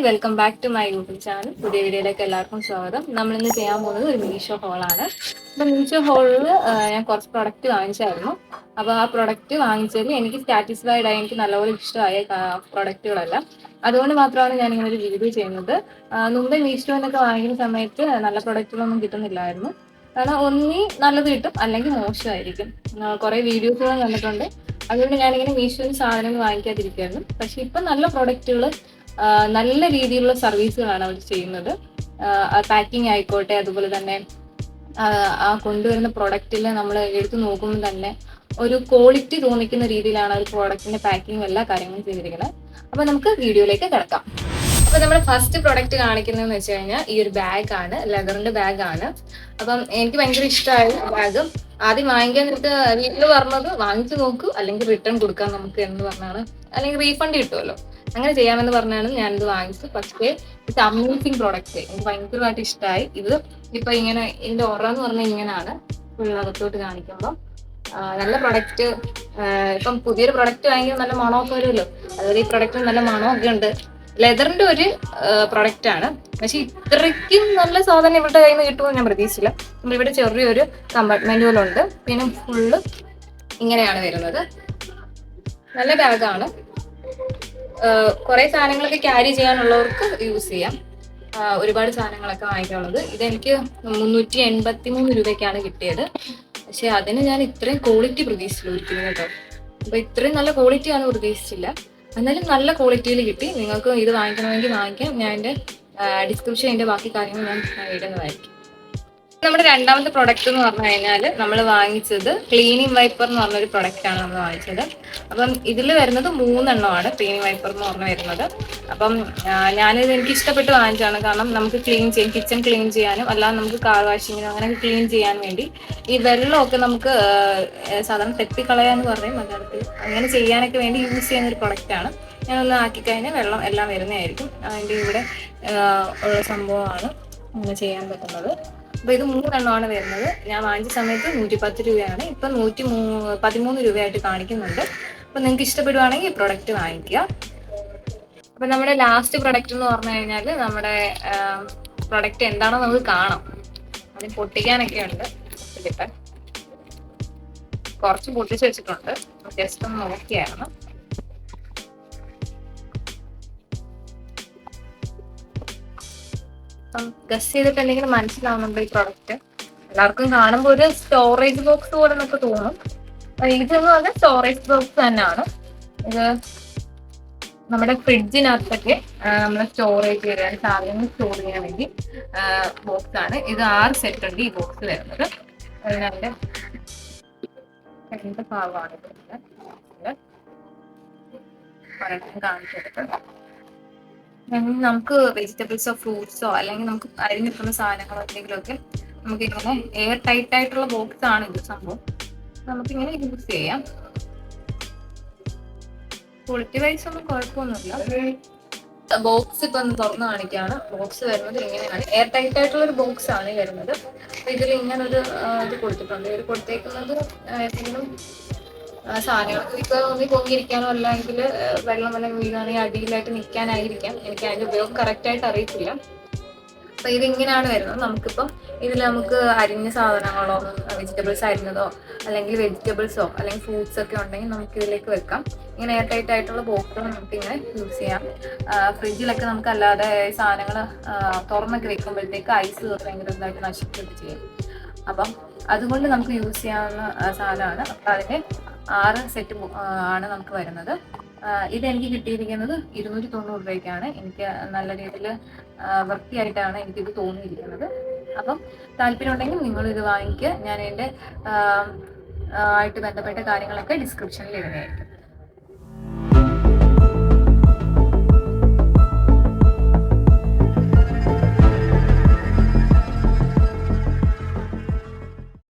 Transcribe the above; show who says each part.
Speaker 1: Welcome back to my YouTube channel. പുതിയ വീഡിയോയിലേക്ക് എല്ലാവർക്കും സ്വാഗതം. നമ്മളിന്ന് ചെയ്യാൻ പോകുന്നത് ഒരു മീഷോ ഹോളാണ്. അപ്പം മീഷോ ഹോളിൽ ഞാൻ കുറച്ച് പ്രൊഡക്റ്റ് വാങ്ങിച്ചായിരുന്നു. അപ്പോൾ ആ പ്രൊഡക്റ്റ് വാങ്ങിച്ചതിൽ എനിക്ക് സാറ്റിസ്ഫൈഡ് ആയി, എനിക്ക് നല്ലപോലെ ഇഷ്ടമായ പ്രൊഡക്റ്റുകളെല്ലാം. അതുകൊണ്ട് മാത്രമാണ് ഞാൻ ഇങ്ങനെ ഒരു വീഡിയോ ചെയ്യുന്നത്. മുമ്പേ മീഷോന്നൊക്കെ വാങ്ങിക്കുന്ന സമയത്ത് നല്ല പ്രൊഡക്റ്റുകളൊന്നും കിട്ടുന്നില്ലായിരുന്നു. കാരണം ഒന്നി നല്ലത് കിട്ടും, അല്ലെങ്കിൽ മോശമായിരിക്കും. കുറേ വീഡിയോസുകൾ കണ്ടിട്ടുണ്ട്. അതുകൊണ്ട് ഞാനിങ്ങനെ മീഷോയിൽ സാധനങ്ങൾ വാങ്ങിക്കാതിരിക്കുകയായിരുന്നു. പക്ഷെ ഇപ്പം നല്ല പ്രൊഡക്റ്റുകൾ, നല്ല രീതിയിലുള്ള സർവീസുകളാണ് അവർ ചെയ്യുന്നത്. പാക്കിംഗ് ആയിക്കോട്ടെ, അതുപോലെ തന്നെ ആ കൊണ്ടുവരുന്ന പ്രൊഡക്റ്റിൽ നമ്മൾ എടുത്തു നോക്കുമ്പോൾ തന്നെ ഒരു ക്വാളിറ്റി തോന്നിക്കുന്ന രീതിയിലാണ് ഒരു പ്രോഡക്റ്റിന്റെ പാക്കിങ്ങും എല്ലാ കാര്യങ്ങളും ചെയ്തിരിക്കുന്നത്. അപ്പൊ നമുക്ക് വീഡിയോയിലേക്ക് കിടക്കാം. അപ്പൊ നമ്മുടെ ഫസ്റ്റ് പ്രൊഡക്റ്റ് കാണിക്കുന്നതെന്ന് വെച്ച് കഴിഞ്ഞാൽ ഈ ഒരു ബാഗാണ്, ലെതറിന്റെ ബാഗാണ്. അപ്പം എനിക്ക് ഭയങ്കര ഇഷ്ടമായ ബാഗ്. ആദ്യം വാങ്ങിക്കാൻ നേരത്ത് വീട്ടിൽ പറഞ്ഞത് വാങ്ങിച്ചു നോക്കൂ, അല്ലെങ്കിൽ റിട്ടേൺ കൊടുക്കാം നമുക്ക് എന്ന് പറഞ്ഞാണ്, അല്ലെങ്കിൽ റീഫണ്ട് കിട്ടുമല്ലോ, അങ്ങനെ ചെയ്യാമെന്ന് പറഞ്ഞാണ് ഞാനിത് വാങ്ങിച്ചത്. പക്ഷേ ഇത് അമേസിങ് പ്രോഡക്റ്റ്, എനിക്ക് ഭയങ്കരമായിട്ട് ഇഷ്ടമായി. ഇത് ഇപ്പൊ ഇങ്ങനെ ഇതിന്റെ എന്ന് പറഞ്ഞാൽ ഇങ്ങനെയാണ് അകത്തോട്ട് കാണിക്കുമ്പോൾ. നല്ല പ്രൊഡക്റ്റ്. ഇപ്പം പുതിയൊരു പ്രൊഡക്റ്റ് വാങ്ങിക്കാൻ നല്ല മണമൊക്കെ വരുമല്ലോ, അതുപോലെ ഈ പ്രൊഡക്റ്റിന് നല്ല മണമൊക്കെ ഉണ്ട്. ലെതറിന്റെ ഒരു പ്രൊഡക്റ്റ് ആണ്, പക്ഷെ ഇത്രയ്ക്കും നല്ല സാധനം ഇവരുടെ കയ്യിൽ നിന്ന് കിട്ടുമെന്ന് ഞാൻ പ്രതീക്ഷിച്ചില്ല. ഇവിടെ ചെറിയൊരു കമ്പാർട്ട്മെന്റ് പോലെ ഉണ്ട്, പിന്നെ ഫുള്ള് ഇങ്ങനെയാണ് വരുന്നത്. നല്ല ബാഗാണ്. കുറെ സാധനങ്ങളൊക്കെ ക്യാരി ചെയ്യാനുള്ളവർക്ക് യൂസ് ചെയ്യാം. ഒരുപാട് സാധനങ്ങളൊക്കെ വാങ്ങിക്കാനുള്ളത്. ഇതെനിക്ക് 383 രൂപയ്ക്കാണ് കിട്ടിയത്. പക്ഷെ അതിന് ഞാൻ ഇത്രയും ക്വാളിറ്റി പ്രതീക്ഷിച്ചില്ല ഒരിക്കലും കേട്ടോ. അപ്പൊ ഇത്രയും നല്ല ക്വാളിറ്റിയാണ് പ്രതീക്ഷിച്ചില്ല. എന്നാലും നല്ല ക്വാളിറ്റിയിൽ കിട്ടി. നിങ്ങൾക്ക് ഇത് വാങ്ങിക്കണമെങ്കിൽ വാങ്ങിക്കാം. ഞാൻ എൻ്റെ ഡിസ്ക്രിപ്ഷൻ, എൻ്റെ ബാക്കി കാര്യങ്ങൾ ഞാൻ ഇടുന്നതായിരിക്കും. നമ്മുടെ രണ്ടാമത്തെ പ്രൊഡക്റ്റ് എന്ന് പറഞ്ഞു കഴിഞ്ഞാൽ നമ്മൾ വാങ്ങിച്ചത് ക്ലീനിങ് വൈപ്പർ എന്ന് പറഞ്ഞൊരു പ്രൊഡക്റ്റാണ് നമ്മൾ വാങ്ങിച്ചത്. അപ്പം ഇതിൽ വരുന്നത് 3 എണ്ണമാണ് ക്ലീനിങ് വൈപ്പർ എന്ന് പറഞ്ഞു വരുന്നത്. അപ്പം ഞാനിത് എനിക്ക് ഇഷ്ടപ്പെട്ട് വാങ്ങിച്ചാണ്. കാരണം നമുക്ക് ക്ലീൻ ചെയ്യാൻ, കിച്ചൺ ക്ലീൻ ചെയ്യാനും അല്ലാതെ നമുക്ക് കാർ വാഷിങ്ങിനും അങ്ങനെയൊക്കെ ക്ലീൻ ചെയ്യാൻ വേണ്ടി, ഈ വെള്ളമൊക്കെ നമുക്ക് സാധാരണ തെപ്പിക്കളയാന്ന് പറയും മലയാളത്തിൽ, അങ്ങനെ ചെയ്യാനൊക്കെ വേണ്ടി യൂസ് ചെയ്യുന്ന ഒരു പ്രൊഡക്റ്റാണ്. ഞാനൊന്ന് ആക്കിക്കഴിഞ്ഞാൽ വെള്ളം എല്ലാം വരുന്നതായിരിക്കും. അതിൻ്റെ ഇവിടെ ഉള്ള സംഭവമാണ് അങ്ങനെ ചെയ്യാൻ പറ്റുന്നത്. അപ്പൊ ഇത് 3 എണ്ണമാണ് വരുന്നത്. ഞാൻ വാങ്ങിച്ച സമയത്ത് 110 രൂപയാണ്. ഇപ്പൊ 113 രൂപയായിട്ട് കാണിക്കുന്നുണ്ട്. അപ്പൊ നിങ്ങൾക്ക് ഇഷ്ടപ്പെടുവാണെങ്കിൽ ഈ പ്രൊഡക്റ്റ് വാങ്ങിക്കുക. അപ്പൊ നമ്മുടെ ലാസ്റ്റ് പ്രൊഡക്റ്റ് എന്ന് പറഞ്ഞു കഴിഞ്ഞാൽ നമ്മുടെ പ്രൊഡക്റ്റ് എന്താണോ നമുക്ക് കാണാം. അതിന് പൊട്ടിക്കാനൊക്കെ ഉണ്ട്. കുറച്ച് പൊട്ടിച്ച് വെച്ചിട്ടുണ്ട്, ജസ്റ്റ് ഒന്ന് നോക്കിയായിരുന്നു. ഗസ് ചെയ്തിട്ട് എന്തെങ്കിലും മനസ്സിലാവുന്നുണ്ടോ ഈ പ്രൊഡക്റ്റ്? എല്ലാവർക്കും കാണുമ്പോൾ ഒരു സ്റ്റോറേജ് ബോക്സ് പോലെ എന്നൊക്കെ തോന്നും. ഇതെന്ന് പറഞ്ഞാൽ സ്റ്റോറേജ് ബോക്സ് തന്നെയാണ്. ഇത് നമ്മുടെ ഫ്രിഡ്ജിനകത്തൊക്കെ നമ്മൾ സ്റ്റോറേജ് ചെയ്യാൻ, സാധനങ്ങൾ സ്റ്റോർ ചെയ്യാൻ വേണ്ടി ബോക്സ് ആണ്. ഇത് 6 സെറ്റ് ഉണ്ട് ഈ ബോക്സ് വരുന്നത്. അതിന്റെ രണ്ട് ഭാഗമാണ് കാണിച്ചെടുത്തത്. നമുക്ക് വെജിറ്റബിൾസോ ഫ്രൂട്ട്സോ അല്ലെങ്കിൽ നമുക്ക് അരിഞ്ഞിട്ടുള്ള സാധനങ്ങളോ എന്തെങ്കിലുമൊക്കെ നമുക്കിങ്ങനെ എയർ ടൈറ്റ് ആയിട്ടുള്ള ബോക്സ് ആണ് ഇത് സംഭവം. നമുക്കിങ്ങനെ യൂസ് ചെയ്യാം. ക്വാളിറ്റി വൈസ് ഒന്നും കുഴപ്പമൊന്നുമില്ല. ബോക്സ് ഇപ്പൊ ഒന്ന് തുറന്നു കാണിക്കുകയാണ്. ബോക്സ് വരുന്നത് ഇങ്ങനെയാണ്, എയർ ടൈറ്റ് ആയിട്ടുള്ള ഒരു ബോക്സ് ആണ് വരുന്നത്. അപ്പൊ ഇതിൽ ഇങ്ങനൊരു ഇത് കൊടുത്തിട്ടുണ്ട്. ഇത് കൊടുത്തേക്കുന്നത് എന്തെങ്കിലും സാധനങ്ങൾ ഇപ്പൊ ഒന്ന് പൊങ്ങിയിരിക്കാനോ അല്ലെങ്കിൽ വെള്ളം വല്ല വീഴാണെങ്കിൽ അടിയിലായിട്ട് നിൽക്കാനായിരിക്കാം. എനിക്ക് അതിന്റെ ഉപയോഗം കറക്റ്റ് ആയിട്ട് അറിയത്തില്ല. അപ്പൊ ഇതിങ്ങനെയാണ് വരുന്നത്. നമുക്കിപ്പം ഇതിൽ നമുക്ക് അരിഞ്ഞ സാധനങ്ങളോ വെജിറ്റബിൾസ് അരിഞ്ഞതോ അല്ലെങ്കിൽ വെജിറ്റബിൾസോ അല്ലെങ്കിൽ ഫ്രൂട്ട്സ് ഒക്കെ ഉണ്ടെങ്കിൽ നമുക്ക് ഇതിലേക്ക് വെക്കാം. ഇങ്ങനെ എയർ ടൈറ്റ് ആയിട്ടുള്ള ബോക്സുകൾ നമുക്ക് ഇങ്ങനെ യൂസ് ചെയ്യാം. ഫ്രിഡ്ജിലൊക്കെ നമുക്ക് അല്ലാതെ സാധനങ്ങൾ തുറന്നൊക്കെ വെക്കുമ്പോഴത്തേക്ക് ഐസ് ഭയങ്കര ഇതായിട്ട് നശിക്കുകയൊക്കെ ചെയ്യും. അപ്പം അതുകൊണ്ട് നമുക്ക് യൂസ് ചെയ്യാവുന്ന സാധനമാണ്. അപ്പം അതിന് 6 സെറ്റ് ആണ് നമുക്ക് വരുന്നത്. ഇതെനിക്ക് കിട്ടിയിരിക്കുന്നത് 290 രൂപയ്ക്കാണ്. എനിക്ക് നല്ല രീതിയിൽ വൃത്തിയായിട്ടാണ് എനിക്കിത് തോന്നിയിരിക്കുന്നത്. അപ്പം താല്പര്യം ഉണ്ടെങ്കിൽ നിങ്ങൾ ഇത് വാങ്ങിക്കുക. ഞാൻ എൻ്റെ ആയിട്ട് ബന്ധപ്പെട്ട കാര്യങ്ങളൊക്കെ ഡിസ്ക്രിപ്ഷനിൽ ഇടുന്നതായിരിക്കും.